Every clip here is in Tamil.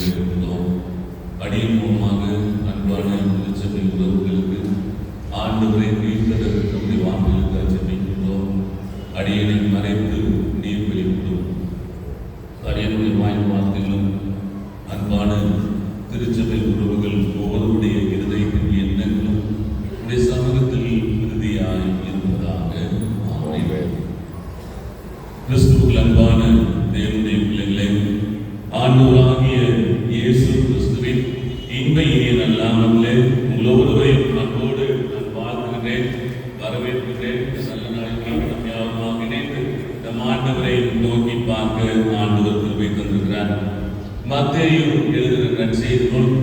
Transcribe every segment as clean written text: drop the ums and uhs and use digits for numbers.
வரவேற்கிறோம். அடியின் மூலமாக அன்பான திருச்சபை உறவுகளுக்கு ஆண்டவரை மீட்பதற்கு நம்முடைய வாக்குகளுக்காக ஜெபிக்கின்றோம். அடியனை மறைத்து நீர் வெளியிடும் அடியனுடைய வாய்ப்பார்த்தைகளும் அன்பான திருச்சபை உறவுகள் ஒவ்வொருடைய இருதயத்தின் எண்ணங்களும் உடைய சமூகத்தில் இறுதியாய் இருப்பதாக. கிறிஸ்துவுக்குள் அன்பான தேவனுடைய பிள்ளைகளே, ஆண்டவராகிய இயேசு கிறிஸ்துவின் இன்ப இனிய நல்லாமலே உங்கள் ஒவ்வொருவரையும் அன்போடு நான் வாழ்த்துகிறேன், வரவேற்கிறேன். நல்ல நாளில் யாருமாக இணைந்து நம் ஆண்டவரை நோக்கி பார்க்க ஆண்டவர் கிருபை தந்திருக்கிறார். மத்தேயு எழுதின நற்செய்தி நூல்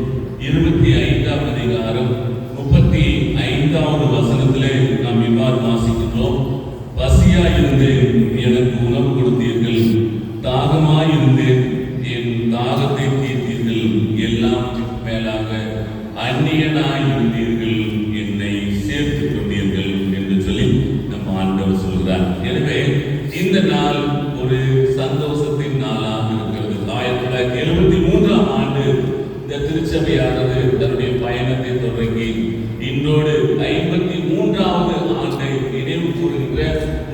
25ஆம் அதிகாரம் 35வது வசனத்திலே நாம் இவ்வாறு வாசிக்கின்றோம். பசியாயிருந்தேன், எனக்கு உணவு கொடுத்தீர்கள். தாகமாயிருந்தேன், என் தாகத்தை தீர்த்தீர்கள். எல்லாம் மேலாக அந்நியனாயிருந்தீர்கள், என்னை சேர்த்துக் கொண்டீர்கள் என்று சொல்லி நம் ஆண்டவர் சொல்கிறார். எனவே இந்த நாள் ஒரு சந்தோஷத்தின் நாளாக இருக்கிறது. 1973ஆம் ஆண்டு இந்த திருச்சபையானது தன்னுடைய பயணத்தை தொடங்கி இன்றோடு 53வது ஆண்டை நினைவு கூறுகின்ற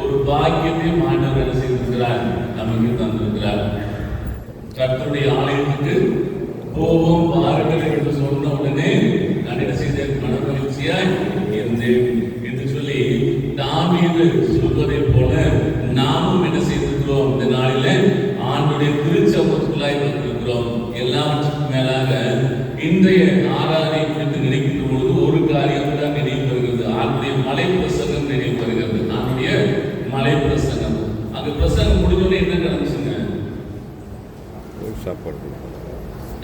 ஒரு பாக்கியத்தை ஆண்டவர் என்ன செய்திருக்கிறார், நமக்கு தந்திருக்கிறார். கர்த்தருடைய ஆலயத்துக்கு போவோம் வாருங்கள் என்று சொன்ன உடனே நான் என்ன செய்தேன், மனமகிழ்ச்சியாய் இருந்தேன் என்று சொல்லி தாவீது சொல்வதை போல நாமும் என்ன செய்திருக்கிறோம், இந்த நாளில ஆண்டுடைய திருச்சபைக்குள்ளாய் வந்திருக்கிறோம். எல்லாவற்றுக்கும் மேலாக இன்றைய ஆராதனை குறித்து நினைக்கின்ற பொழுது ஒரு காரியம் தான் நினைவு வருகிறது. ஆண்டுடைய மலை பிரசங்கம் நினைவு வருகிறது. ஆண்டுடைய மலை பிரசங்கம். அந்த பிரசங்கம் முடிஞ்சோடனே என்ன நடந்துச்சுங்க,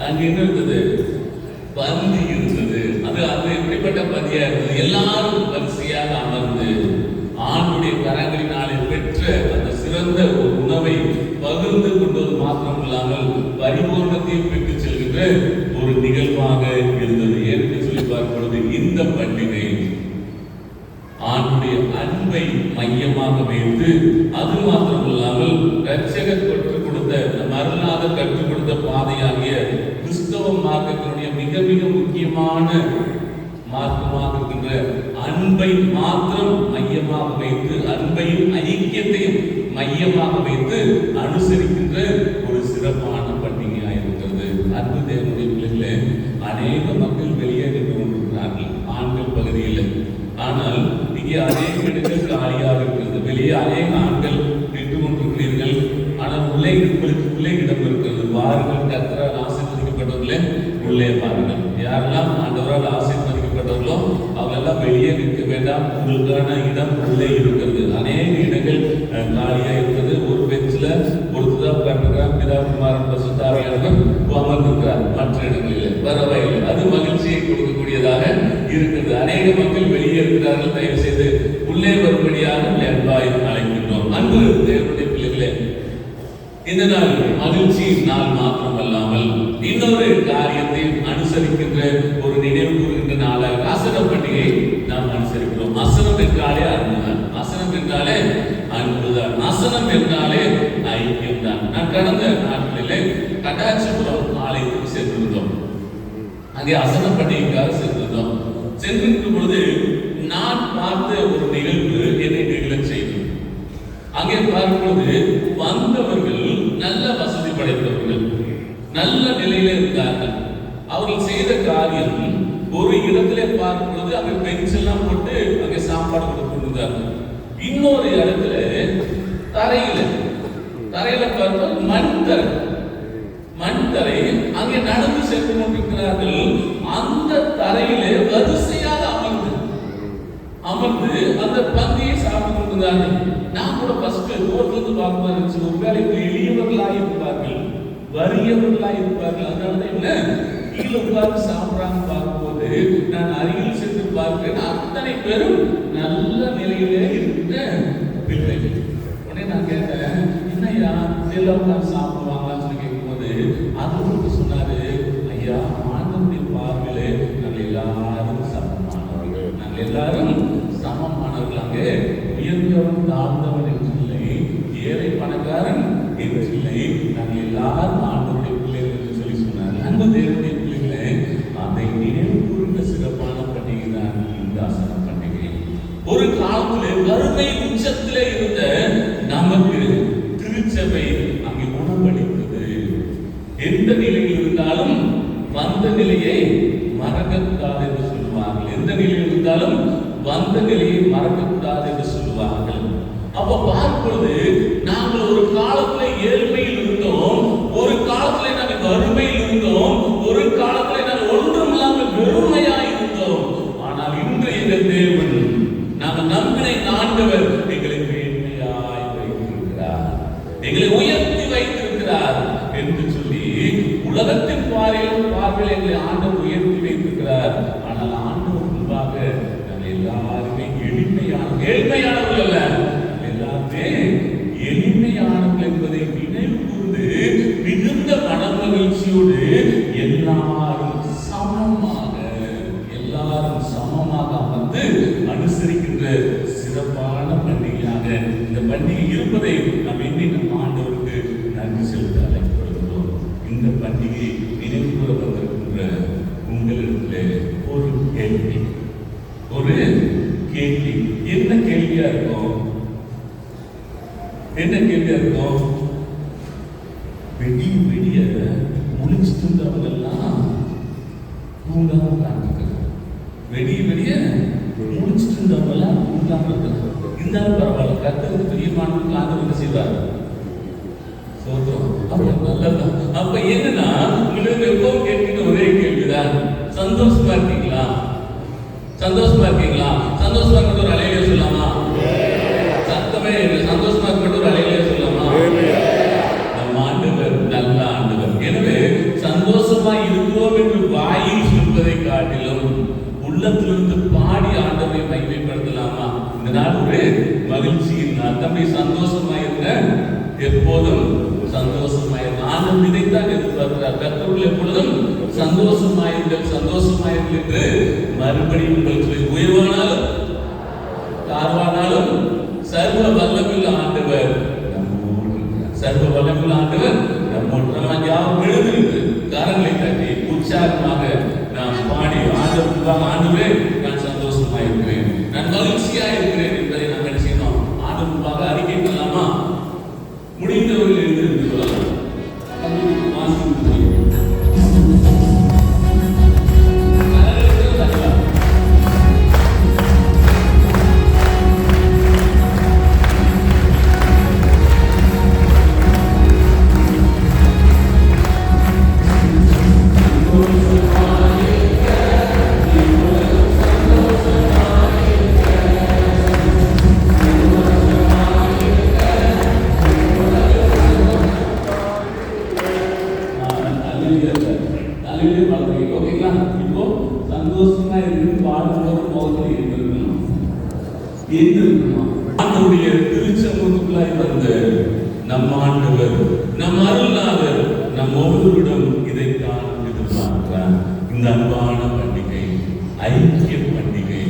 அங்க என்ன இருந்தது, பந்தி இருந்தது. அது எப்படிப்பட்ட பந்தியா இருந்தது, எல்லாரும் வரிசையாக அமர்ந்து ஆண்டுடைய கரங்களினாலே பெற்ற அந்த சிறந்த ஒரு உணவை பகிர்ந்து கொண்டது மாத்திரம் இல்லாமல் பரிபூர்ணத்தையும் பெற்று செல்கின்ற ஒரு நிகழ்வாக இருந்தது. என்று சொல்லி பார்ப்பது இந்த பண்டிகை ஆண்டுடைய அன்பை மையமாக வைத்து, அது மாத்திரம் இல்லாமல் இரட்சகர் கற்றுக் கொடுத்த மரணாத கற்றுக் கொடுத்த பாதையாகிய கிறிஸ்தவ மார்க்கத்தினுடைய மிக மிக முக்கியமான மார்க்கமாக இருக்கின்ற அன்பை மாத்திரம் மையமாக வைத்து, அன்பையும் ஐக்கியத்தையும் மையமாக வைத்து அனுசரிக்கின்ற ஒரு சிறப்பான பண்டிகையாக இருக்கிறது. அன்பு தேவனுடைய பிள்ளைகளே, அநேக மக்கள் வெளியே நின்று கொண்டிருக்கிறார்கள் ஆண்கள் பகுதியில். ஆனால் இங்கே அநேக இடங்கள் காலியாக இருக்கிறது. வெளியே அநேக ஆண்கள் நின்று கொண்டிருக்கிறீர்கள். ஆனால் உள்ளே இடம் இருக்கிறது. வாருங்கள், கர்த்தரால் ஆசீர்வதிக்கப்பட்டவர்களே உள்ளே பாருங்கள். யாரெல்லாம் ஆண்டவரால் ஆசீர்வதிக்கப்பட்டவர்களோ அவரெல்லாம் வெளியே நிற்க வேண்டாம். உங்களுக்கான இடம் உள்ளே இருக்கிறது. அநேக இடங்கள் காலியாக இருக்கிறது. ஒரு பெஞ்சில் ஒருத்தர் உட்கார்ந்துக்கிறார், பிதா குமாரன் பரிசுத்த ஆவியானவர் அமர்ந்திருக்கிறார். மற்ற இடங்களில் பரவாயில்லை, அது மகிழ்ச்சியை கொடுக்கக்கூடியதாக இருக்கிறது. அநேக மக்கள் வெளியே இருக்கிறார்கள். தயவு செய்து உள்ளே வரும்படியாக அன்பாய் அழைக்கின்றோம். அன்பு தேவனுடைய பிள்ளைகளே, இந்த நாள் மகிழ்ச்சியின் நாள் மாத்திரம் அல்லாமல் இன்னொரு காரியத்தை அனுசரிக்கின்ற ஒரு நினைவு கூறுகின்ற நாளாக அசன பண்டிகை நாம் அனுசரிக்கிறோம். அசனம் என்றாலே அன்புதான். அசனம் என்றாலே அன்புதான். அசனம் என்றாலே ஐக்கியம் தான். நான் கடந்த நாட்களிலே கடாட்சிபுரம் ஆலயத்துக்கு சென்றிருந்தோம். அங்கே அசன பண்டிகைக்காக சென்றிருந்தோம். சென்றிருக்கும் பொழுது நான் பார்த்த ஒரு நிகழ்வு என்னை நிகழச் செய்தது. அங்கே பார்க்கும்போது வந்தவர்கள் நல்ல வசதி படைத்தவர்கள், நல்ல நிலையில இருந்தார்கள். அவர்கள் செய்த காரியம், ஒரு இடத்துல பார்க்கும் பொழுது அங்கே பெஞ்ச் எல்லாம் போட்டு அங்கே சாப்பாடு கொடுத்துருந்தார்கள். இன்னொரு இடத்துல தரையில பார்த்தால் மண் தரை அங்கே நடந்து சென்று கொண்டிருக்கிறார்கள். அந்த தரையிலே வரிசையாக அமர்ந்து அந்த பந்தியை சாப்பிட்டு கொண்டிருந்தார்கள். நான் கூட ஃபர்ஸ்ட் ரோட்லிருந்து பார்க்க இருந்துச்சு, ஒருவேளை எளியவர்களாக இருப்பார்கள், வறியவர்களாக இருப்பார்கள். அதனால என்ன கீழே உட்கார்ந்து சாப்பிட்றாங்க பார்க்கும்போது நான் அருகில் சென்று பார்க்கிறேன். அத்தனை பேரும் நல்ல நிலையிலே இருக்கிற பிள்ளைகள். உடனே நான் கேட்டேன், என்னையா இதெல்லாம் உட்கார்ந்து சாப்பிடுவாங்களான்னு சொல்லி கேட்கும்போது அது சொன்னாரு, ஐயா ஆண்டவருடைய பார்வையிலே நாங்கள் எல்லாரும் சமமானவர்கள். நாங்கள் எல்லாரும் சமமானவர்கள். அங்கே உயர்ந்தவன் தாழ்ந்தவன் என்று இல்லை, ஏழை பணக்காரன் என்று இல்லை, நாங்கள் எல்லாரும் ஆண்டவருடைய பிள்ளைகள் என்று சொல்லி சொன்னார். அன்பு தேவனுடைய பிள்ளைகளே, அதை நினைவு கூர்ந்த சிறப்பான பண்டிகை தான் இந்த ஆசன பண்டிகை. ஒரு காலத்திலே வறுமை உச்சத்திலே இருந்த நமக்கு திருச்சபை அங்கே உணவளித்தது. எந்த நிலையில் இருந்தாலும் வந்த நிலையை மறக்கக்கூடாது என்று சொல்லுவார்கள். எந்த நிலையில் இருந்தாலும் வந்த நிலையை மறக்கக்கூடாது என்று சொல்லுவார்கள். அப்ப பார்ப்பது நாங்கள் ஒரு காலத்துல ஏழ்மையில் இருந்தோம், ஒரு காலத்துல நாங்கள் வறுமையில் இருந்தோம், ஒரு காலத்துல நாங்கள் ஒன்றுமில்லாமல் வெறுமையாய் இருந்தோம். ஆனால் இன்று எங்கள் தேவன், நாங்கள் நம்பினை ஆண்டவர் எங்களை மேன்மையாய் வைத்திருக்கிறார், எங்களை உயர்த்தி வைத்திருக்கிறார் என்று சொல்லி உலகத்தின் பார்வையில் எங்களை ஆண்டவர் உயர்த்தி வைத்திருக்கிறார். ஆனால் ஆண்டவர் முன்பாக நாங்கள் எல்லாருமே ஏழ்மையானவர்கள் அல்ல, எல்லாருமே எளிமையானவர்கள் என்பதை நினைவு கூர்ந்து மிகுந்த மனமகிழ்ச்சியோடு எல்லாரும் சமமாக அமர்ந்து அனுசரிக்கின்ற சிறப்பான பண்டிகையாக இந்த பண்டிகை இருப்பதை நாம் எண்ணி நம் ஆண்டவருக்கு நன்றி செலுத்த அழைக்கப்படுகிறோம். இந்த பண்டிகை நினைவு கூற வந்திருக்கின்ற உங்களிடத்தில் ஒரு கேள்வி என்ன கேள்வியா இருக்கும்? விடிய முடிச்சுட்டு இருந்தவங்க எல்லாம் தூங்காம உட்கார்ந்துருக்காங்க. விடிய முடிச்சுட்டு இருந்தவங்க எல்லாம் தூங்காம இருக்காங்க. இருந்தாலும் பரவாயில்ல, கர்த்தருக்கு பிரியமானவங்களுக்கு ஆண்டவர் என்ன செய்வார்? அப்ப என்னன்னா, உங்களுக்கு எப்பவும் கேட்கிற ஒரே கேள்விதான், சந்தோஷமா இருக்கீங்களா? சந்தோஷமா இருக்க ஒரு அலையிலே சொல்லலாமா? சத்தமே சந்தோஷமா இருக்க ஒரு அலையிலே சொல்லலாமா? நம்ம ஆண்டவர் நல்ல ஆண்டவர். எனவே சந்தோஷமா இருக்கிறோம் என்று வாயில் சொல்வதை காட்டிலும் உள்ளத்திலிருந்து பாடி ஆண்டவரை மகிமைப்படுத்தலாமா? இந்த நாள் ஒரு மகிழ்ச்சியின் நாள். தம்பி சந்தோஷமா இருங்க, எப்போதும் சந்தோஷமாயிருங்கள். ஆண்டவர் இதைத்தான் எதிர்பார்க்கிறார். கர்த்தருக்குள் எப்பொழுதும் சந்தோஷமாயிருங்கள் என்று மறுபடியும் உங்களுக்கு உயர்வானாலும் தாழ்வானாலும் சர்வ வல்லமையுள்ள ஆண்டவர் நம்மோடு. நம்ம யாரும் எழுதிருக்கு கரங்களை தட்டி உற்சாகமாக நாம் பாடி ஆண்டவரே நான் சந்தோஷமா இருக்கிறேன், நான் மகிழ்ச்சியா இருக்கிறேன் என்பதை நாம் என்ன செய்யணும்? ஆண்டவருக்காக அறிக்கை பண்ணலாமா? முடிந்தவர்கள் எழுந்திருந்து கொள்ளலாம். ஆண்டவருடைய திருச்சமூகத்துக்குள்ளாய் வந்த நம் ஆண்டவர், நம் அருள்நாதர் நம் ஒவ்வொருவரிடம் இதைத்தான் எதிர்பார்க்கிறார். இந்த அன்பான பண்டிகை, ஐக்கிய பண்டிகை,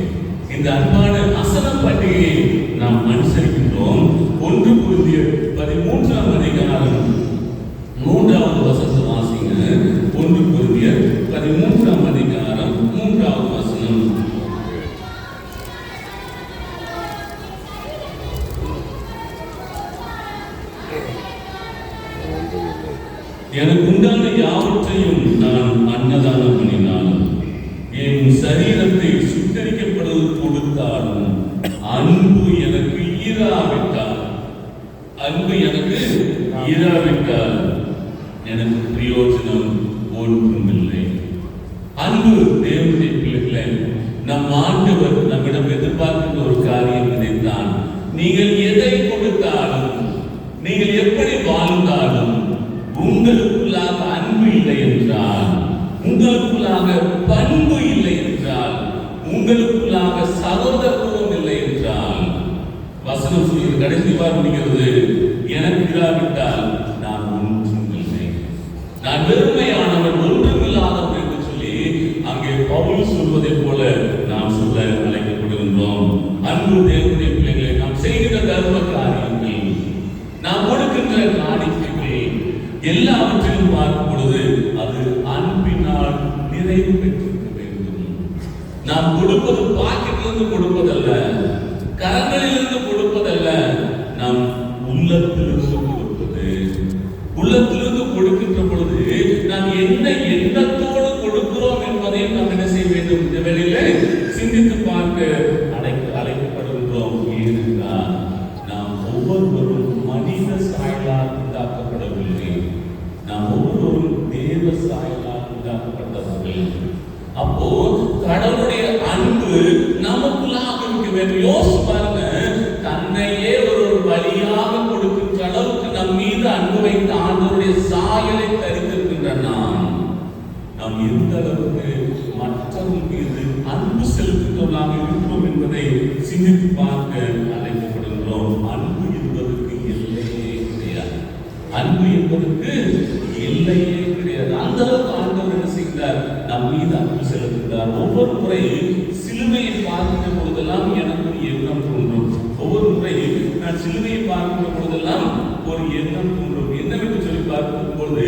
இந்த அன்பான அசன பண்டிகையை நாம் அனுசரிக்கின்றோம். 1 கொரிந்தியர் 13ஆம் அதிகாரம் 3வது வசனத்தை வாசிங்க. 1 கொரிந்தியர் 13ஆம் அதிகாரம் 3வது வசனம். எனக்கு உண்டான யாவற்றையும் நான் அன்னதானம் பண்ணினாலும், என் சரீரத்தை சுத்தரிக்கப்படுவது கொடுத்தாலும், அன்பு எனக்கு இராவிட்டால் எனக்கு பிரயோஜனம் ஒன்றுமில்லை. அன்பு தேவனுடைய பிள்ளைகளை, நம் ஆண்டவர் நம்மிடம் எதிர்பார்க்கின்ற ஒரு காரியம் இதைத்தான். நீங்கள் எதை கொடுத்தாலும், நீங்கள் எப்படி வாழ்ந்தாலும், உங்களுக்குள்ளாக அன்பு இல்லை என்றால், உங்களுக்குள்ளாக பண்பு இல்லை என்றால், உங்களுக்குள்ளாக சகோதரத்துவம் இல்லை என்றால், வசனம் சொல்லி கடைசி முடிக்கிறது, எனக்கு இராவிட்டால் நான் ஒன்றும் இல்லை, நான் வெறுமையானவன், ஒன்றுமில்லாதவன் என்று சொல்லி அங்கே பவுல் சொல்வதை போல நாம் சொல்ல அழைக்கப்படுகின்றோம். அன்பு தேவனுடைய பிள்ளைகளை, நாம் செய்கிற தர்ம காரியங்கள், நாம் கொடுக்கின்ற காணிக்கைகள் எல்லாவற்றையும் பார்க்கும் பொழுது அது அன்பின் நிறைவு பெற்றிருக்க வேண்டும். நாம் கொடுப்பது பாக்கெட்டிலிருந்து கொடுப்பதல்ல, கரங்களிலிருந்து கொடுப்பதல்ல, நாம் உள்ளத்திலிருந்து கொடுப்பது. உள்ளத்திலிருந்து கொடுக்கின்ற பொழுது நாம் என்ன எண்ணத்தோடு கொடுக்கிறோம் என்பதையும் நாம் என்ன செய்ய வேண்டும்? இந்த வேளையிலே சிந்தித்து பார்க்க அழைக்கப்படுகின்றோம். ஏனென்றால் நாம் ஒவ்வொருவரும் மனித சாயலால் உண்டாக்கப்படவில்லை, நாம் ஒவ்வொருவரும் தேவ சாயலால் உண்டாக்கப்பட்டவர்கள். அப்போ கடவுளுடைய அன்பு நமக்குள்ளாக இருக்க வேண்டும். யோசிச்சு பாருங்க, தன்னையே ஒரு வழியாக கொடுக்கின்ற அளவுக்கு நம் மீது அன்பு வைத்த ஆண்டவருடைய சாயலை தரித்திருக்கின்ற நாம் எந்த அளவுக்கு மற்றவர்கள் மீது அன்பு செலுத்துகிறவர்களாக இருக்கிறோம் என்பதை சிந்தித்து பார்க்க அழைக்கப்படுகிறோம். அன்பு என்பதற்கு எல்லையே கிடையாது. அன்பு என்பதற்கு எல்லையே கிடையாது. அந்த அளவுக்கு ஆண்டவர் என்ன செய்கிறார்? நம் மீது அன்பு செலுத்துகிறார். ஒவ்வொரு முறை சிலுவையை பார்க்கின்ற பொழுதெல்லாம் எனக்கு ஒரு எண்ணம் தோன்றும். ஒவ்வொரு முறை நான் சிலுவையை பார்க்கின்ற பொழுதெல்லாம் ஒரு எண்ணம் தோன்றும். என்னவென்று சொல்லி பார்க்கும் பொழுது,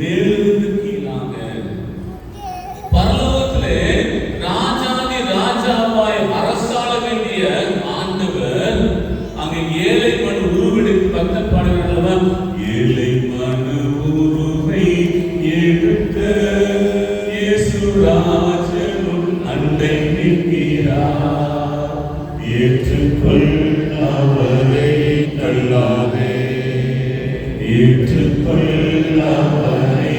மேலிருந்து கீழாக பரலோகத்திலே ராஜாதி ராஜாவாய் அரசாள வேண்டிய ஆண்டவர் அங்கே ஏழை மனு உருவெடுத்து பக்தர் பாடுகிறார். ஏழை மனு உருவை எடுத்த இயேசுராஜனும் அண்டை நிற்கிறார். ஏற்றுக்கொள் அவரை தள்ளாதே, ஏற்றுக்கொள் அவரை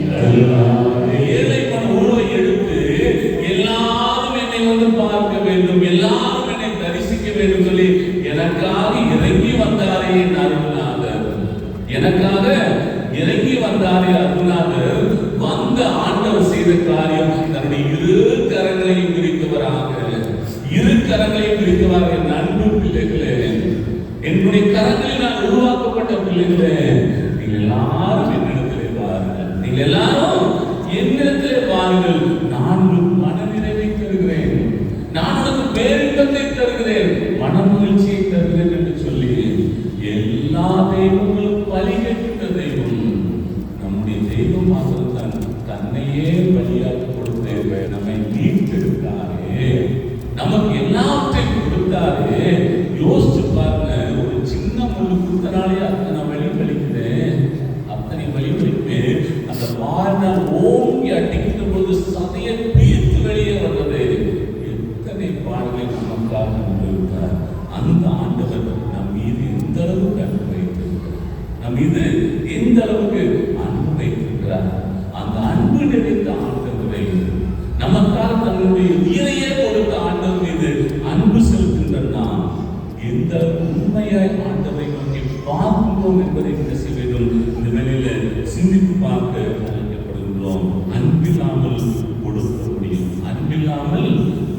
தள்ளாதே. ஏழை மனு உருவை எடுத்து எல்லாரும் என்னை வந்து பார்க்க வேண்டும், எல்லாரும் என்னை தரிசிக்க வேண்டும் சொல்லி எனக்காக இறங்கி வந்தாரே அருள்நாதர். எனக்காக இறங்கி வந்தாரே அருள்நாதர். வந்த ஆண்டவர் செய்த காரியம், தன்னுடைய இரு கரங்களையும் விரித்தவராக, இரு கரங்களையும் விரித்தவராக. என் அன்பு பிள்ளைகளே, என்னுடைய கரங்களில் நான் உருவாக்கப்பட்ட பிள்ளைகளே, நீங்கள் எல்லாரும் என்னிடத்திலே வாருங்கள், நீங்கள் எல்லாரும் என்னிடத்திலே வாருங்கள். நான் உங்களுக்கு மன நிறைவை தருகிறேன், நான் உனக்கு பேரின்பத்தை தருகிறேன், மன மகிழ்ச்சியை தருகிறேன் என்று சொல்லி எல்லா தெய்வங்களும் பலி கேட்கின்ற தெய்வம் நம்முடைய தெய்வம் மாத்திரம்தான். தன்னையே பலியாக கொடுத்து நம்மை மீட்டெடுத்தாரே, நமக்கு எல்லாவற்றையும் கொடுத்தாரே. யோசிச்சு பாருங்க, ஒரு சின்ன முள்ளு கொடுத்தனாலே அத்தனை வழி வலிக்குது, அத்தனை வழி வலிக்குது. அந்த வாழ்நாள் ஓங்கி அடிக்கின்ற பொழுது சதையை பீர்த்து வெளியே வந்தது. எத்தனை பாடலை நமக்காக கொண்டிருக்கிறார். அந்த ஆண்டவர் நம் மீது எந்த அளவுக்கு அன்பு வைத்திருக்கிறார், நம் மீது எந்த அளவுக்கு அன்பு வைத்திருக்கிறார். அந்த அன்பு நிறைந்த ஆண்டவரை, நமக்காக தன்னுடைய உயிரையே கொடுத்த ஆண்டவர் மீது அன்பு செலுத்துகின்ற நாம் எந்த உண்மையாய் ஆண்டவரை நோக்கி பார்க்கிறோம் என்பதை செய்ய வேண்டும். இந்த வேளையில சிந்தித்து பார்க்க அழைக்கப்படுகின்றோம். அன்பில்லாமல் கொடுக்க முடியும், அன்பில்லாமல்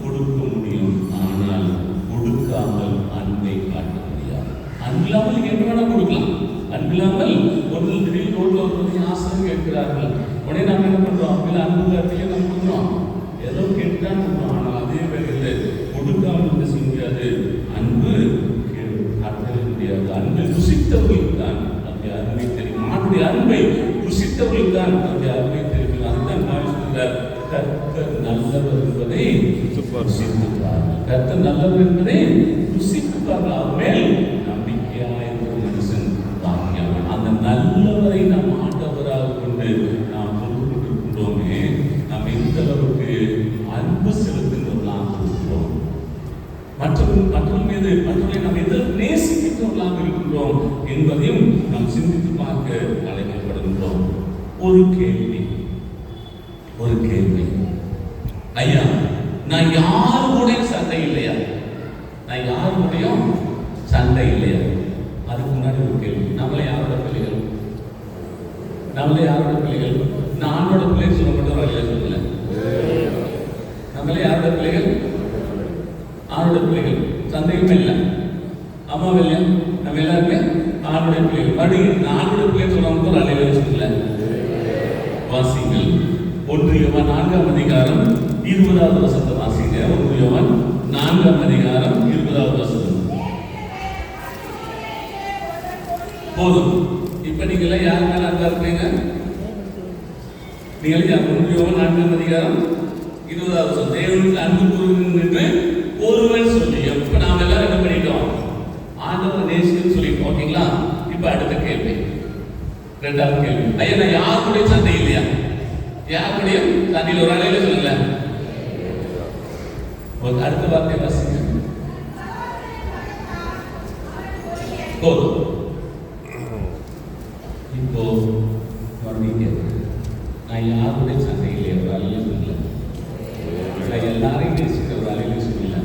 கொடுக்க முடியும், ஆனால் கொடுக்காமல் அன்பை காட்ட முடியாது. அன்பில்லாமல் என்ன வேணா கொடுக்கலாம். அன்பில்லாமல் ஒரு திடீர் ரோட்ல ஒரு ஆசிரியர் கேட்கிறார்கள், உடனே நாம் என்ன பண்றோம்? அன்பில் அன்பு கருத்தையே நம்ம கொடுக்குறோம், ஏதோ கேட்டுதான் கொடுக்குறோம். ஆனால் அதே வேளையில் கொடுக்காமல் என்ன செய்ய முடியாது? அன்பு காட்ட முடியாது. அன்பை ருசித்தவர்களுக்கு தான் நம்முடைய அருமை தெரியும். நம்முடைய அன்பை ருசித்தவர்களுக்கு தான் நம்முடைய அருமை தெரியும். அதுதான் நான் சொல்கிறார், கர்த்தர் நல்லவர் என்பதை ருசித்துப்பார். கர்த்தர் நல்லவர் என்பதை ருசித்துப்பார்கள். அவர் மேல் நம்பிக்கையாக இருக்கிற மனுஷன் பாக்கியம். அந்த நல்லவரை நாம் ஆண்டவராக கொண்டு நாம் கொண்டிருக்கின்றோமே, நாம் எந்த அளவுக்கு அன்பு செலுத்துகிறவர்களாக இருக்கிறோம், மற்றவர்கள் மீது மற்றவர்களை நாம் எந்த நேசிக்கிறவர்களாக இருக்கின்றோம் என்பதையும் நாம் சிந்தித்து பார்க்க அழைக்கப்படுகின்றோம். ஒரு கேள்வி, ஐயா, நான் யாரு கூட சண்டை இல்லையா? நான் யாரு கூடயும் சண்டை இல்லையா? அதுக்கு முன்னாடி ஒரு கேள்வி, நம்மளே யாரோட பிள்ளைகள்? நம்மளே யாரோட பிள்ளைகள்? நான் ஆண்டோட பிள்ளைகள் சொல்ல மட்டும் வழியில சொல்லல. நம்மளே யாரோட பிள்ளைகள்? ஆணோட பிள்ளைகள். சந்தேகமே இல்லை, அம்மா இல்லையா? நம்ம எல்லாருமே ஆணுடைய பிள்ளைகள். மறுபடியும் ஆணுடைய பிள்ளைகள் சொல்ல மட்டும் வழியில சொல்லல. வாசிங்கள் 1 யோவான் 4ஆம் அதிகாரம் 20வது வசனத்தை வாசிங்க. 1 யோவான் 4ஆம் அதிகாரம் 20வது வசனம். போதும். இப்ப நீங்க எல்லாம் யார் மேல அன்பா இருக்கீங்க? நீங்கள் 4 தேவனுக்கு அன்பு கூறுங்கள் என்று ஒருவன் சொல்லி. இப்ப நாம எல்லாரும் என்ன பண்ணிட்டோம்? ஆண்டவரை நேசிக்கணும்னு சொல்லிட்டோம். ஓகேங்களா? இப்ப அடுத்த கேள்வி, 2வது கேள்வி. ஐயா, நான் யார் கூட சண்டை இல்லையா? யார் கூட சண்டையில் ஒரு அலையில சொல்லுங்க. அடுத்த வார்த்தை வாசிங்க. இப்போ நான் யாருடைய சண்டை இல்லையா? ஒரு அலையில சொல்லல. நான் எல்லாரையும் நேசிக்கிற ஒரு அலையில சொல்லல.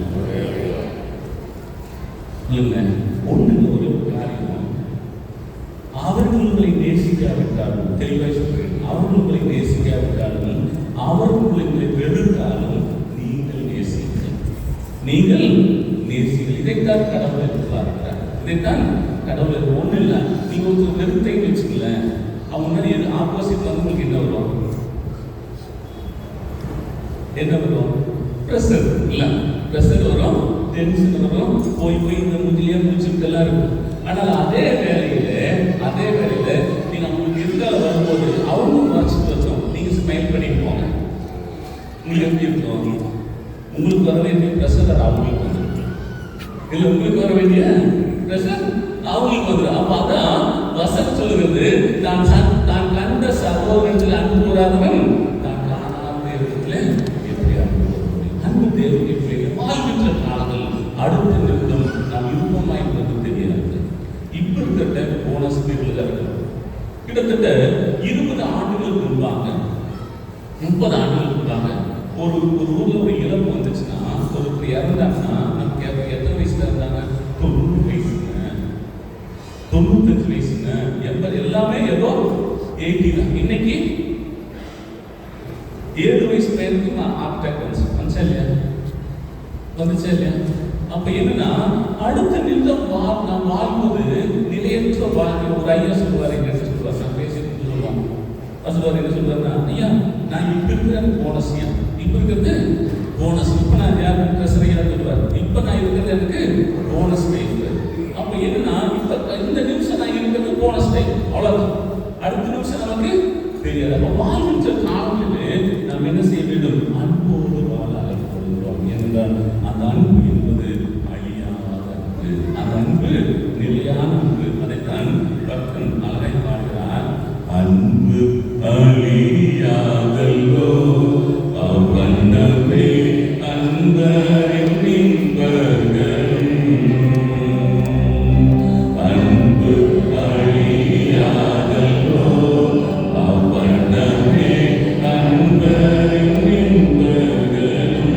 ஒன்று ஒரு காரியம், அவர்கள் உங்களை நேசிக்காவிட்டாலும், தெளிவாக சொல்றேன், அவர்கள் உங்களை நேசிக்காவிட்டாலும், அவர்கள் உங்களை வெறுத்தாலும் நீங்கள் நேசிங்கள். நீங்கள் நேசிங்கள். இதைத்தான் கடவுளை பார்க்கிறார். இதைத்தான் கடவுளை ஒன்றும் இல்லை. நீங்க ஒரு வெறுத்தை வச்சுக்கல, அவங்க முன்னாடி ஆப்போசிட் வந்து உங்களுக்கு என்ன வரும்? என்ன வரும்? ப்ரெஷர் இல்லை, ப்ரெஷர் வரும், டென்ஷன் வரும், போய் இந்த மூஞ்சிலேயே முடிச்சுட்டு எல்லாம் இருக்கும். ஆனால் அதே வேலையில நீங்க அவங்களுக்கு இருக்கால வரும்போது அவங்க வச்சுட்டு வச்சோம், நீங்க ஸ்மைல் பண்ணிட்டு போங்க. உங்களுக்கு எப்படி இருக்கும்? உங்களுக்கு வர வேண்டிய ப்ரெஷர் அவங்களுக்கு வந்துடும், இல்லை உங்களுக்கு வர வேண்டிய ப்ரெஷர் அவங்களுக்கு வந்துடும். அப்ப அதான் வசனம் சொல்லுகிறது, தான் கண்ட சகோதரத்தில் அன்பு கூறாதவன் தான் காணாத இடத்துல எப்படி அன்பு கூற முடியும்? அன்பு தேவனுடைய பிள்ளைகள் வாழ்கின்ற காலங்கள் அடுத்த நிமிடம் நாம் இருப்போமா என்பது தெரியாது. இப்ப இருக்கிற போனஸ் பீரியட்ல இருக்கு. கிட்டத்தட்ட 20 ஆண்டுகளுக்கு முன்பாக, 30 ஆண்டுகளுக்கு முன்பாக ஒரு ஊர்ல ஒரு இழப்பு வந்துச்சுன்னா, ஒரு இறந்தாங்கன்னா நமக்கு எத்தனை வயசுல இருந்தாங்க? 90 வயசுங்க, 95 வயசுங்க, 80, எல்லாமே ஏதோ 80 தான். இன்னைக்கு 7 வயசு பையனுக்கு ஹார்ட் அட்டாக் வந்துச்சா இல்லையா? அப்ப என்னன்னா, அடுத்த நிமிடம் நாம் வாழ்வது நிலையற்ற வாழ்க்கை. ஒரு ஐயா சொல்லுவார், என்ன சொல்லுவார், நான் பேசிட்டு சொல்லுவாங்க, சொல்லுவார், என்ன சொல்லுவாருன்னா, ஐயா நான் இப்ப இருக்கிறது போனஸ், இப்ப இருக்கிறது போனஸ், இப்ப நான் யாரும் பிரசனையா சொல்லுவார், இப்ப நான் இருக்கிறது எனக்கு போனஸ் டைம். அப்ப என்னன்னா, இப்ப இந்த நிமிஷம் நான் இருக்கிறது போனஸ் டைம், அவ்வளவுதான். அடுத்த நிமிஷம் நமக்கு தெரியாது. அப்ப வாழ்கின்ற காலத்திலே நாம் என்ன செய்ய வேண்டும்? அன்போடு வாழ அழைக்கப்படுகிறோம். என்றால் அந்த அன்பு என்பது அழியாத அன்பு, அந்த அன்பு நிலையான அன்பு. அதைத்தான் பக்தன் அழகை பாடுகிறார். அன்பு அழியாதல்லோ அவனமே அன்பரின் இன்பர்களும், அன்பு அழியாதல்லோ அவனமே அன்பரின் இன்பர்களும்,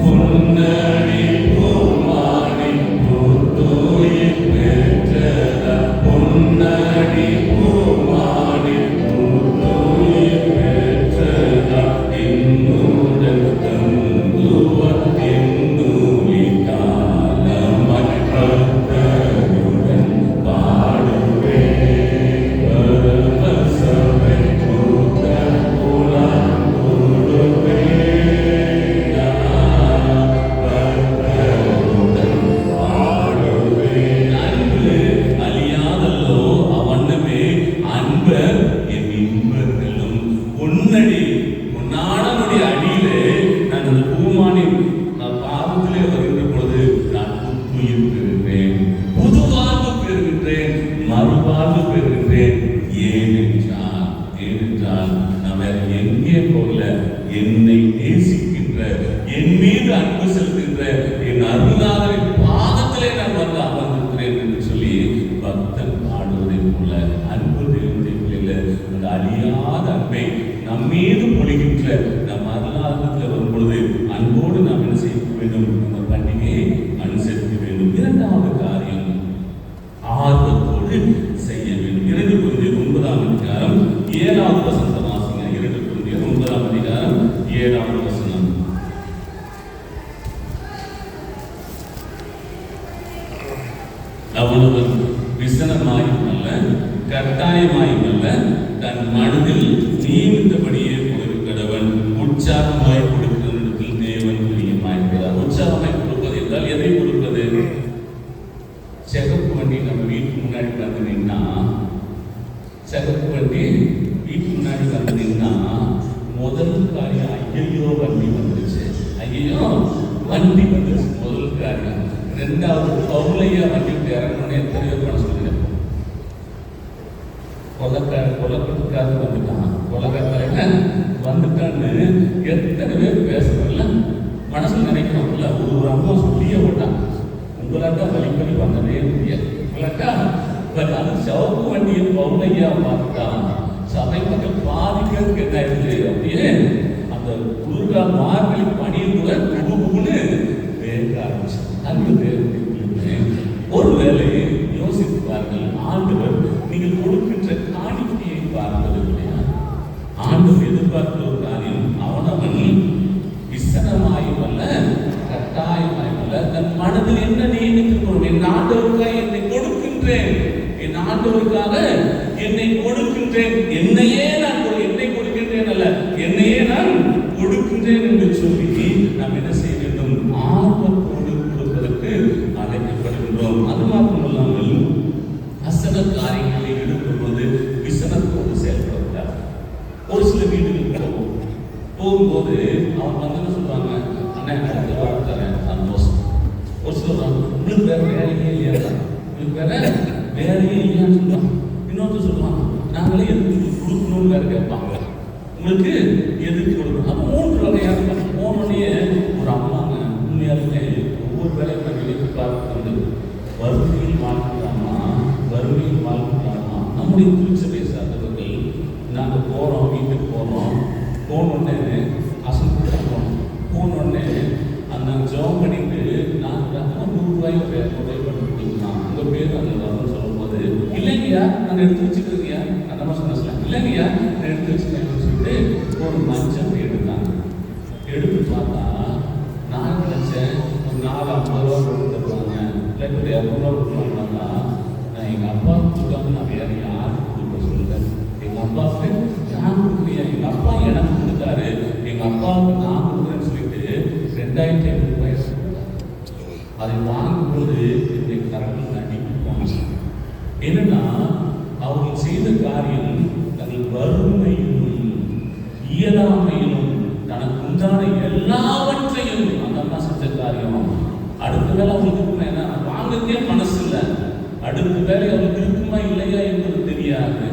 பொன்னடி பூமானி பூத்தோயை பெற்றதா, பொன்னடி பூமானி பூத்தோயை பெற்றதா, என்னுடன் தங்குவர் என்னுளி காலமாய் பக்தருடன் பாடுவேன், பரமசபை கூட்ட புலம் கூடுவேன், பக்தருடன் பாடுவேன். அன்பு அழியாதல்லோ அவனமே அன்பர் என் இன்பர்களும், உன்னடி உன்னாளனுடைய அடியிலே நான் அந்த பூமானின் பாதத்திலே வருகின்ற பொழுது நான் புத்துயிர் பெறுகிறேன், புது வாழ்வு பெறுகின்றேன், மறுவாழ்வு பெறுகின்றேன். ஏனென்றால் நாம் வேற எங்கே போகல, என்னை நேசிக்கின்ற, என் மீது அன்பு செலுத்துகின்ற என் அருளாளரின் பாதத்திலே நான் வந்து அமர்ந்திருக்கிறேன் என்று சொல்லி பக்தன் பாடுவதை போல அன்பு தேவனுடைய பிள்ளைகள அந்த அழியாத அன்பை நம் மீது பொழிகின்ற நம் அருளாளத்தில் வரும் பொழுது அன்போடு நாம் என்ன செய்ய வேண்டும்? இந்த பண்டிகையை அனுசரிக்க வேண்டும். 2வது காரியம், ஆர்வத்தோடு செய்ய வேண்டும். 2 கொரிந்தியர் 9ஆம் அதிகாரம் 7வது வசனத்தை வாசிங்க. 2 கொரிந்தியர் 9ஆம் அதிகாரம் 7வது வசனம். அவனவன் விசனமாயும் அல்ல, கட்டாயமாயும் அல்ல, தன் மனதில் நியமித்தபடியே போயிருக்கிறவன் உற்சாகமாய் கொடுக்கிறவனிடத்தில் தேவன் பிரியமாயிருக்கிறார். உற்சாகமாய் கொடுப்பது என்றால் எதை கொடுப்பது? சிகப்பு வண்டி நம்ம வீட்டுக்கு முன்னாடி வந்து நின்னா, சிகப்பு வண்டி வண்டி வந்துச்சு முதல் காரியம். ரெண்டாவது பவுலையா வண்டி விட்டு இறங்கணும்னு எத்தனை பேர் மனசுல நினைப்போம். கொலக்கட்டுக்காக வந்துட்டான், கொலக்கட்டான வந்துட்டான்னு எத்தனை பேர் பேசுறோம்ல, மனசுல நினைக்கிறோம்ல. ஒரு அம்மா சொல்லியே போட்டான், உங்களாட்டா வழிபடி வந்ததே முடியாது. உங்களாட்டா அது சவப்பு வண்டியை பவுலையா பார்த்துட்டான். சபை மக்கள் பாதிக்கிறதுக்கு என்ன ஆயிடுது, அப்படியே அந்த குளிர்கா மார்கழி பணியை கூட குபுகுன்னு வேக ஆரம்பிச்சு. அங்கு ஒரு வேலையை யோசித்து பாருங்கள். ஆண்டவர் நீங்கள் கொடுக்கின்ற காணிக்கையை பார்ப்பது இல்லையா? ஆண்டவர் எதிர்பார்க்கிற ஒரு காரியம், அவனவன் விசனமாயும் அல்ல கட்டாயமாயும் அல்ல, தன் மனதில் என்ன நியமிக்கிறோம், என் ஆண்டவருக்காக என்னை கொடுக்கின்றேன், என் ஆண்டவருக்காக என்னை கொடுக்கின்றேன், என்னையே நான் என்னை கொடுக்கின்றேன் அல்ல, என்னையே நான் கொடுக்கின்றேன் என்று சொல்லி நாம் என்ன செய்ய வேண்டும்? ஆர்வத்தோடு கொடுப்பதற்கு அழைக்கப்படுகின்றோம். அது மாத்திரமல்லாமல் அசன காரியங்களை ஈடுபடுவது விசனத்தோடு செயல்படக்கூடாது. ஒரு சில வீடுகள் போகும்போது அவங்க வந்து சொல்லுவாங்க, அண்ணன் அடுத்த வாரம் தரேன், சந்தோஷம். ஒரு சிலர் உங்களுக்கு வேற வேலையே இல்லையா, உங்களுக்கு வேற வேலையே இல்லையான்னு சொல்லுவாங்க. இன்னொருத்தர் சொல்லுவாங்க, நாங்களே எதுக்கு கொடுக்கணும்னு வேற கேட்பாங்க, உங்களுக்கு எதுக்கு கொடுக்கணும். அப்போ 3 வகையாக போனோடனே ஒரு அம்மாங்க உண்மையாலுமே ஒவ்வொரு வேலையும் நான் நினைத்து பார்க்கிறது, வறுமையில் வாழ்க்கலாமா, வறுமையில் வாழ்க்கலாமா. நம்முடைய திருச்சபை சார்ந்தவர்கள் நாங்கள் போகிறோம், வீட்டுக்கு போகிறோம், போனோடனே அசந்து போனோடனே அந்த ஜோம் பண்ணிட்டு நாங்கள் ரூபாய் பண்ணி கொடுக்கலாம், உங்கள் பேர் அந்த வரணும்னு சொல்லும்போது, இல்லைங்கய்யா நான் எடுத்து வச்சுக்கிறீங்கய்யா, அந்த மாதிரி சொன்னேன், இல்லைங்கய்யா நான் எடுத்து வச்சுக்கிறேன்னு சொல்லிட்டு ஒரு மஞ்சள் எடுத்தாங்க. எடுத்து பார்த்தா நான் நினச்சேன் ஒரு 450 ரூபா கொடுத்துருவாங்க, இல்லை ஒரு 200 ரூபா கொடுத்துருவாங்கன்னா, நான் எங்கள் அப்பாவுக்கு கொடுக்காம நான் வேற யாருக்கு கொடுக்க சொல்லுறேன். எங்கள் அப்பாவுக்கு நான் கொடுக்குறியா, எங்கள் அப்பா எனக்கு கொடுத்தாரு, எங்கள் அப்பாவுக்கு நான் கொடுக்குறேன்னு சொல்லிட்டு 2500 ரூபாய் அதை வாங்கும்போது என்னுடைய கரங்கள் அடிப்பாங்க. என்னன்னா அவர்கள் செய்த காரியம் தங்கள் வறுமையிலும் இயலாமையிலும் தனக்கு உண்டான எல்லாவற்றையும் அந்த அம்மா செஞ்ச காரியம். அடுத்த வேலை அவங்களுக்கு இருக்குமா, என்ன வாங்கறதே மனசு இல்லை, அடுத்த வேலை அவங்களுக்கு இருக்குமா இல்லையா என்பது தெரியாது.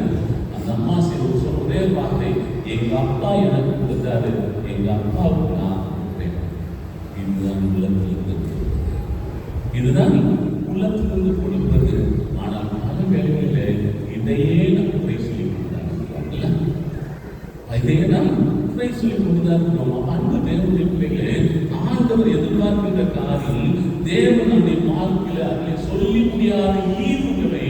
அந்த அம்மா சொல்ற ஒரே வார்த்தை, எங்க அப்பா எனக்கு கொடுத்தாரு, எங்க அப்பாவுக்கு நான் கொடுத்தேன். இதுதான் உள்ளத்திலிருந்து, இதுதான் உள்ளத்திலிருந்து கொடுப்பது. ஆனால் பல வேலைகளில் இதையே நம்ம குறை சொல்லி கொடுத்தாங்க, இதையே நாம் குறை சொல்லி கொண்டுதான் இருக்கிறோம். அன்பு தேவனுடைய பிள்ளைகளே, ஆண்டவர் எதிர்பார்க்கின்ற காரியம் தேவன் நம்முடைய வாழ்க்கையில அதில் சொல்லி முடியாத ஈவுகளை.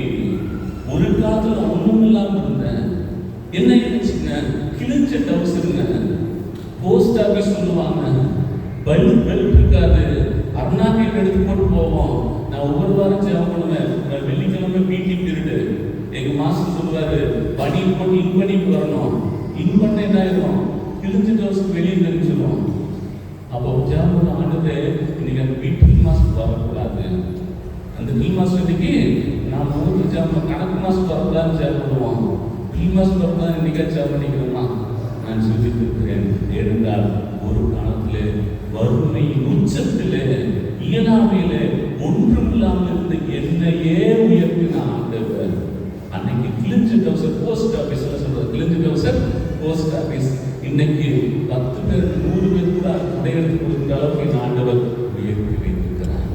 ஒரு காலத்துல ஒன்றும் இல்லாம இருந்தேன், என்ன நினைச்சுங்க, கிழிச்ச டவுசருங்க, போஸ்ட் ஆபீஸ் சொல்லுவாங்க, பெல்ட் இருக்காது, அருணாக்கையில் எடுத்து போட்டு போவோம். நான் ஒவ்வொரு வாரம் சேவை பண்ணுவேன், வெள்ளிக்கிழமை மீட்டிங் பீரியடு. எங்க மாஸ்டர் சொல்லுவாரு, பனி போட்டு இன் பண்ணிட்டு வரணும், இன் பண்ண என்ன ஆயிரும், கிழிஞ்ச டவுசர் வெளியே தெரிஞ்சிடும். அப்போ சேவை ஆண்டது இன்னைக்கு அந்த வீட்டில் மாஸ்டர் வரக்கூடாது, அந்த கில் மாஸ்டர் இன்னைக்கு நான் கணக்கு மாஸ்டர் வரக்கூடாதுன்னு சேவை பண்ணுவோம், கில் மாஸ்டர் வரக்கூடாது இன்னைக்கா சேவை பண்ணிக்கிறோமா. நான் சொல்லிட்டு இருக்கிறேன், எழுந்தால் ஒரு காலத்திலே வறுமையின் உச்சத்திலே இயலாமையிலே ஒன்றும் இல்லாமல் இருந்த என்னையே உயர்த்தின ஆண்டவர். அன்னைக்கு கிழிஞ்ச டவுசர் போஸ்ட் ஆபீஸ்ல சொல்றது, கிழிஞ்ச டவுசர் போஸ்ட் ஆபீஸ். இன்னைக்கு 10 பேர் 100 பேர் கூட உடையெடுத்து கொடுக்கிற அளவுக்கு என் ஆண்டவர் உயர்த்தி வைத்திருக்கிறார்.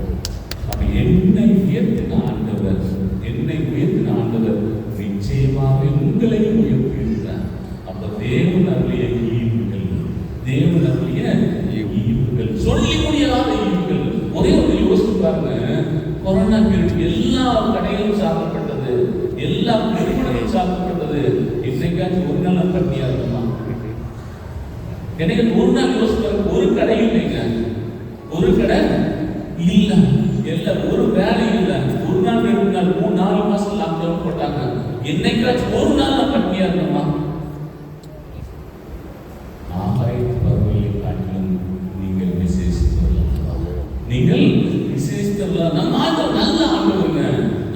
அப்ப என்னை உயர்த்தின ஆண்டவர், என்னை உயர்த்தின ஆண்டவர் நிச்சயமாக உங்களையும் உயர்த்தி இருக்கிறார். அப்ப தேவன் அருளிய ஈவுகள், தேவன் அருளிய ஈவுகள், சொல்லி முடியாத ஈவுகள். ஒரே ஒரு யோசிச்சு பாருங்க, கொரோனா பீரியட் எல்லா கடைகளும் சாப்பிடப்பட்டது, எல்லா நிறுவனங்களும் சாப்பிடப்பட்டது. இன்னைக்காச்சும் ஒரு நாள் கம்மியா இருக்குமா? எனக்கு ஒரு நாள் யோசிச்சு பாருங்க, ஒரு கடை இல்லைங்க, ஒரு கடை இல்ல, எல்லாம் ஒரு வேலை இல்லை. ஒரு நாள் 2 நாள் 3 4 மாசம் லாக்டவுன் போட்டாங்க. என்னைக்காச்சும் ஒரு நாள் கம்மியா இருக்குமா? நீங்கள் விசேஷித்தவர்கள். நம்ம ஆண்டவர் நல்ல ஆண்டவருங்க,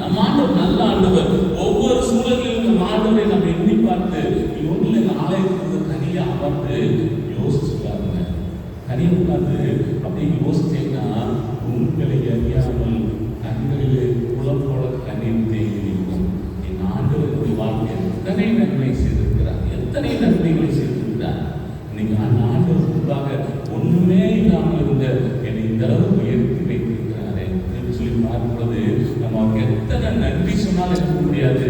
நம்ம ஆண்டவர் நல்ல ஆண்டவர். ஒவ்வொரு சூழலிலும் நம்ம ஆண்டவரை நம்ம எண்ணி பார்த்து ஒன்றில் இந்த ஆலயத்துக்கு தனியாக அமர்ந்து யோசிச்சு பாருங்க. தனியாக உட்கார்ந்து அப்படியே யோசிச்சேன்னா விட்டார். இன்னைக்கு ஆண்டவர் முன்பாக ஒண்ணுமே இல்லாமல் இருந்த என்னை இந்த அளவு உயர்த்தி வைத்திருக்கிறாரே என்று சொல்லி பார்க்கும்போது நம்ம எத்தனை நன்றி சொன்னாலும் இருக்க முடியாது,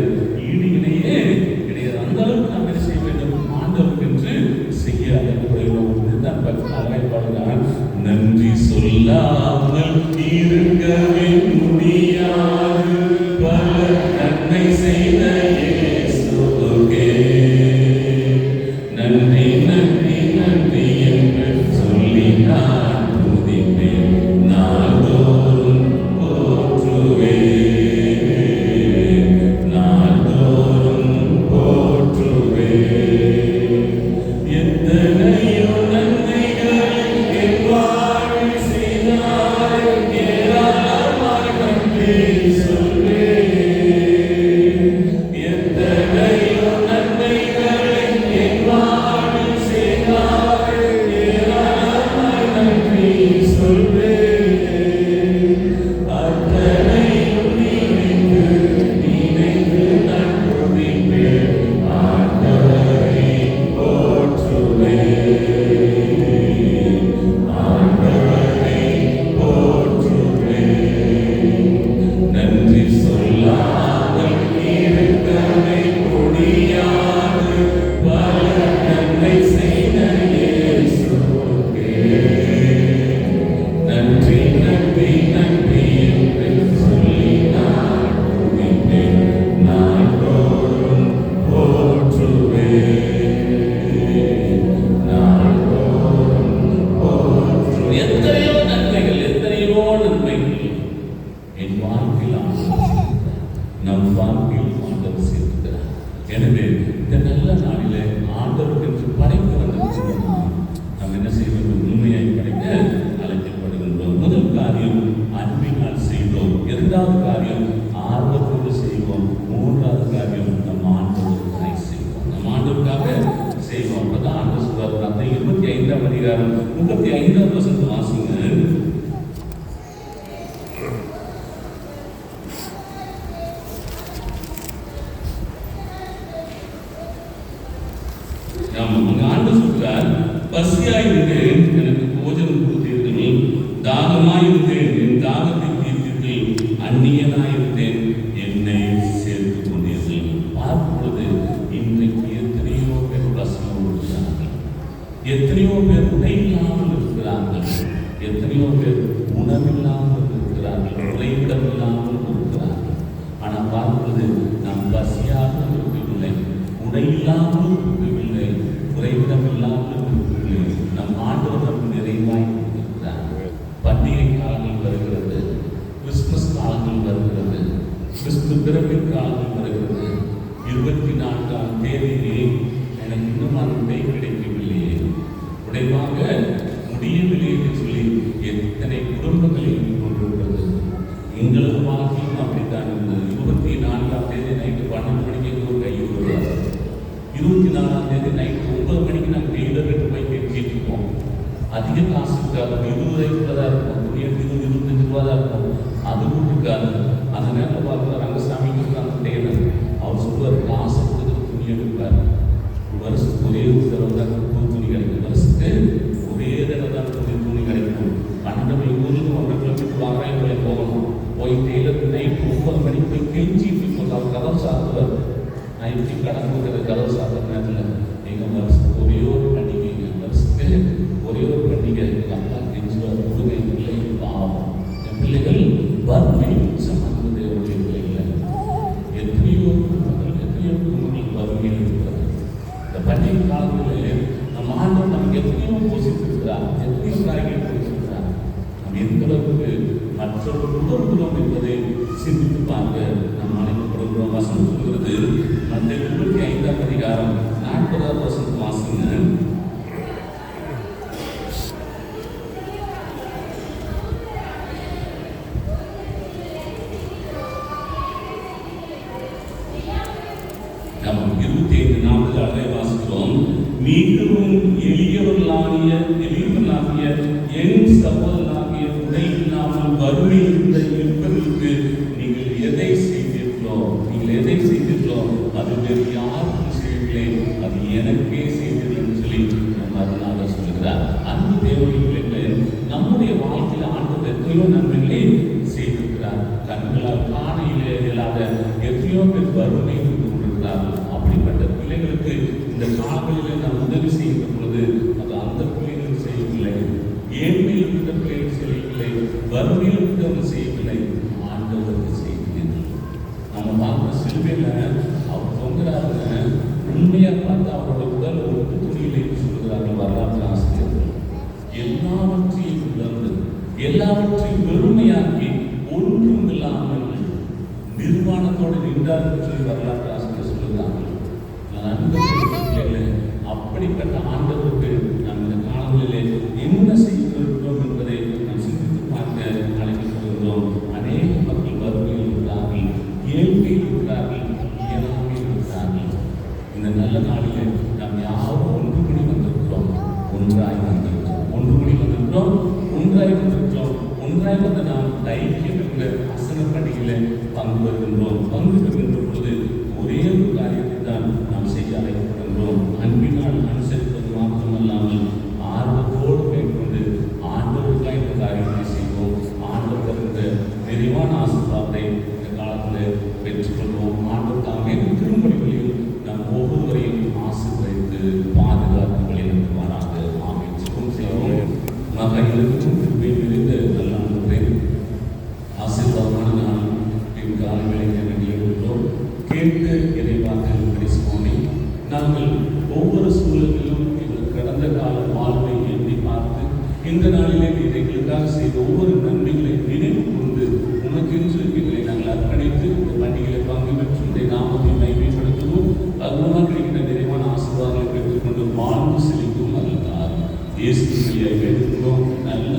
ஈடு இணையே கிடையாது. அந்த அளவுக்கு நாம் என்ன செய்ய வேண்டும்? ஆண்டவருக்கு என்று செய்ய பாடுகிறார். நன்றி சொல்லாமல் இருக்கவே முடியாது, பல நன்மை செய்த இயேசுவுக்கே நன்றி நன்றி நன்றி என்று சொல்லி நான் துதிப்பேன், நாள்தோறும் போற்றுவேன், நாள்தோறும் போற்றுவேன். எத்தனையோ நன்மைகள் என் வாழ்வில் செய்தாய், ஏராளமாய் நன்றி சொல்வேன். எத்தனையோ நன்மைகள் என் வாழ்வில் செய்தாய், ஏராளமாய் நன்றி சொல்வேன். அத்தனையும் நினைந்து நான் துதிப்பேன், ஆண்டவரை போற்றுவேன், ஆண்டவரை போற்றுவேன். நன்றி சொல்லாமல் இருக்கவே முடியாது, பல நன்மை செய்த இயேசுவுக்கே நன்றி நன்றி நன்றி என்று சொல்லி நான் துதிப்பேன், நாள்தோறும் போற்றுவேன், நாள்தோறும் போற்றுவேன். எத்தனையோ நன்மைகள், எத்தனையோ நன்மைகள் என் வாழ்க்கையில் ஆண்டவர் நம் வாழ்க்கையில் ஆண்டவர் சேர்க்கிறார். எனவே இந்த நல்ல நாளிலே ஆண்டவருக்கு என்று படைக்க வந்திருக்கிறோம். நாம் என்ன செய்ய வேண்டும்? உண்மையை படைக்க அழைக்கப்படுகின்றோம். முதல் காரியம் அன்பினால் செய்தோம். இரண்டாவது காரியம் ஆர்வத்தோடு செய்வோம். மூன்றாவது காரியம் நம் ஆண்டவருக்காக செய்வோம். நம் ஆண்டவருக்காக செய்வோம். அப்பதான் ஆண்டவர் சொல்வார். அந்த 25ஆம் அதிகாரம் 35ஆம் வசனம் வாசிங்க. ஆண்டவர் சொல்கிறார், பசியாயிருந்தேன், எனக்கு போஜனம் கொடுத்தீர்கள், தாகமாயிருந்தேன், என் தாகத்தை தீர்த்தீர்கள், அந்நியனாயிருந்தேன், என்னை சேர்த்துக் கொண்டீர்கள். பார்ப்பொழுது இன்றைக்கு எத்தனையோ பேர் பசியோடு இருக்கிறார்கள், எத்தனையோ பேர் உடை இல்லாமல் இருக்கிறார்கள், எத்தனையோ பேர் உணவில்லாமல் இருக்கிறார்கள், உறைவிடம் இல்லாமல் இருக்கிறார்கள். ஆனால் பார்ப்பது நாம் பசியாக இருக்கவில்லை, உடை இல்லாமல் இருக்கவில்லை, உறைவிடம் இல்லாமல் இருக்கவில்லை. நம் ஆண்டவர் நமக்கு நிறைவாய் இருக்கிறார். பண்டிகை காலங்கள் வருகிறது, கிறிஸ்துமஸ் காலங்கள் வருகிறது, கிறிஸ்து பிறப்பின் காலங்கள் வருகிறது. 24ஆம் தேதியிலே எனக்கு இன்னும் அந்த உடை கிடைக்கவில்லையே, உடை வாங்க முடியவில்லை என்று சொல்லி எத்தனை குடும்பங்களில் கொண்டிருக்கிறது. எங்களது வாழ்க்கையும் அப்படித்தான் இருந்தது. 24ஆம் தேதி நைட்டு 12 மணிக்கு ஒரு கையில் வருவார். 24ஆம் தேதி நைட்டு 9 மணிக்கு நாங்கள் டெய்லர்கிட்ட போய் கேட்டுட்டு இருப்போம். அதிக காசு இருக்காது, 20 ரூபாய்க்கு தான் இருக்கும், 25 ரூபா தான் இருக்கும், அதுவும் இருக்காது. அந்த நேரத்தில் பார்க்குற ரங்கசாமிக்கு இருக்காங்க டெய்லர். அவர் சொல்லுவார், காசு கொடுத்து துணி எடுப்பார். வருஷத்துக்கு ஒரே ஒரு தடவை தான் புது துணி கிடைக்கும், வருஷத்துக்கு ஒரே தடவை தான் துணி கிடைக்கும். 12 மணி ஊருக்கு 1 கிலோமீட்டர் வாராயங்களை போகணும். போய் டெய்லர் நைட்டு 9 மணிக்கு போய் கெஞ்சிட்டு இருக்கோம். அவர் கதவு சாத்துவார். நான் இப்படி கடந்து கதவு சாப்பிட்ற நேரத்தில் எங்கள் வருஷத்துக்கு ஒரே ஒரு பண்டிகை, வருஷத்துக்கு ஒரே ஒரு பண்டிகை எங்கள் அப்பா கெஞ்சுவார், கொடுங்க என் பிள்ளை பாவம், என் பிள்ளைகள் வறுமை சமந்தது அவருடைய பிள்ளைகள். எத்தனையோ குடும்பங்கள் வறுமையில் இருக்கிறார். இந்த பண்டிகை காலங்களில் நம் ஆண்டவர் நமக்கு எத்தனையோ போஷித்திருக்கிறார், எத்தனையோ காரியங்கள் கொடுத்திருக்கிறார். நாம் எந்த அளவுக்கு மற்றவர்கள் உதவுகிறோம் என்பதை சிந்தித்து பார்க்க நாம் அழைக்கப்படுகிறோம். வசனம் சொல்கிறது, மத்தேயு 25ஆம் அதிகாரம் 40ஆவது வசனம் வாசிங்க. நாம் 25:40 வாசிக்கிறோம். மிகவும் எளியவர்களாகிய என் சகோதரனாகிய உடை இல்லாமல் வறுமையில் இருப்பதற்கு நீங்கள் எதை செய்தீர்களோ அது வேறு யாருக்கும் செய்யவில்லை, அது எனக்கே செய்தீர்கள் என்று சொல்லி நாடுகளில் நாம் உதவி செய்கின்ற பொழுது அது அந்த பிள்ளைகள் செய்யவில்லை, ஏழ்மையில் இருந்த பிள்ளைகள் செய்யவில்லை, வறுமையில் இருந்தவர்கள் செய்யவில்லை, ஆண்டவருக்கு செய்கிறீர்கள். நம்ம பார்க்குற சிலுவையில் அவர் தொங்குறாருங்க. உண்மையாக பார்த்து அவரோட உடல் ஒட்டு துணியிலே சொல்கிறார்கள் வரலாற்று ஆசிரியர்கள். எல்லாவற்றையும் உணர்ந்து எல்லாவற்றையும் வெறுமையாக்கி ஒன்றும் இல்லாமல் நிர்வாணத்தோடு நின்றார் என்று வரலாற்று ஆசிரியர் சொல்லுகிறார்கள். அப்படிப்பட்ட ஆண்டவருக்கு நாம் இந்த காலங்களிலே என்ன செய்திருக்கிறோம் என்பதை நாம் சிந்தித்து பார்க்க அழைக்கப்படுகிறோம். அநேக மக்கள் வறுமையில் இருக்கிறார்கள், ஏழ்மையில் இருக்கிறார்கள், இயலாமையில் இருக்கிறார்கள். இந்த நல்ல நாளிலே நாம் யாரும் ஒன்று கூடி வந்திருக்கிறோம், ஒன்றாய் வந்திருக்கிறோம், ஒன்றாய் வந்து நாம் தைக்கியம் என்ற அசன பணிகளை பங்கு வருகின்றோம். பங்கு பெறுகின்ற பொழுது ஒரே ஒரு காரியத்தை தான் நாம் செய்ய அழைக்கப்படுகின்றோம். அன்பினால் அனுசரிப்பது மாத்திரமல்லாமல் ஆர்வத்தோடு மேற்கொண்டு ஆண்டவருக்காக இந்த காரியத்தை செய்வோம். ஆண்டவர் இந்த நிறைவான ஆசீர்வாதத்தை இந்த காலத்தில் பெற்றுக்கொள்வோம். ஆண்டவருக்காக திருமொழிகளையும் நாம் ஒவ்வொருவரையும் ஆசீர்வதித்து பாதுகாத்து வழிநடத்துவாராக. ஆமென். ஜெபம் செய்வோம். மகளிருக்கும் திருப்பி நிறைந்த நல்ல ஆசீர்வாதமான நாள் என் காலங்களை நிகழ்கிறோம். கேட்டு இறைவாக்கு பேசுவோமே. நாங்கள் ஒவ்வொரு சூழலிலும் எங்கள் கடந்த கால வாழ்வை எண்ணி பார்த்து இந்த நாளிலே எங்களுக்காக செய்த ஒவ்வொரு நன்மைகளை நினைவு கொண்டு உனக்கென்று எங்களை நாங்கள் அர்ப்பணித்து இந்த பண்டிகைகளை பங்கு பெற்று இந்த நாமத்தை மைமைப்படுத்துவோம். அதுதான் கிடைக்கிற நிறைவான ஆசீர்வாதங்களை பெற்றுக்கொண்டு வாழ்ந்து செழிக்கும் அல்ல இயேசு வழியாய் வேண்டுகிறோம். நல்ல